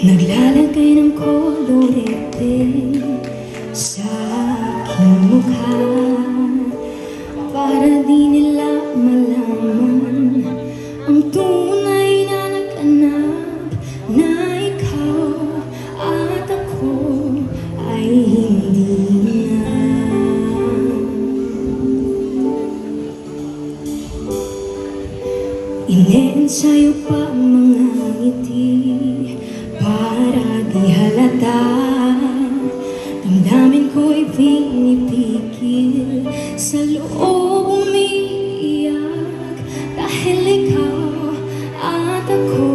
Naglalagay ng kolorete sa aking mukha para di nila malaman ang tunay na naganap, na ikaw at ako ay hindi na. Ine-ensayo pa ang mga ngiti para di halata. Damdamin ko'y pinipigil, sa loob umiiyak, dahil ikaw at ako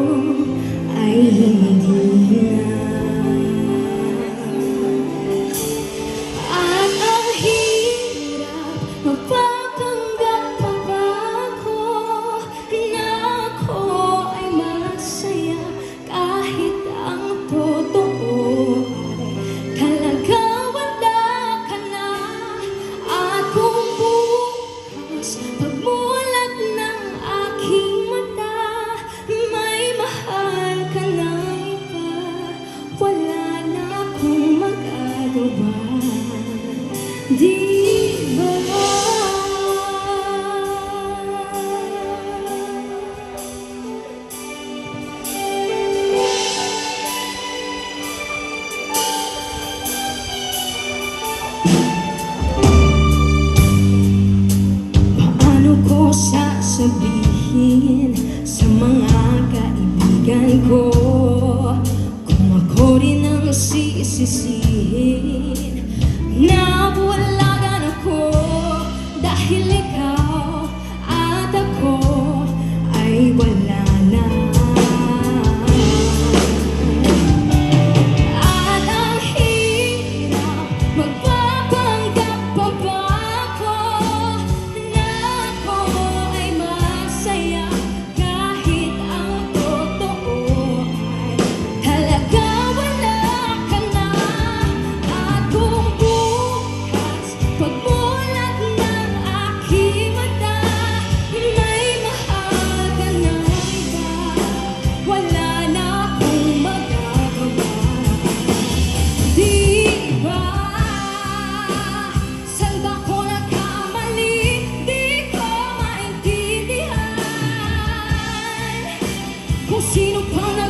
ay hindi na. At ang hirap magpapanggap pa ba ako na ako ay masaya, kahit ang totoo ay talaga wala ka na. At kung bukas pagmulat ng aking mata, may mahal ka na iba, wala na akong magagawa, di ba? Paano ko sasabihin sa mga kaibigan ko kung ako rin ang sisisihin na buwalagan ako, dahil ikaw at ako ay wala na. At ang hirap magpapanggap pa ba ako na ako ay masaya, kahit ang totoo ay talaga wala ka na. At kung bukas pagmulat ng aking mata, may mahal ka na iba, wala na akong magagawa, di ba? Saan ba ko nagkamali? Di ko maintindihan kung sino pang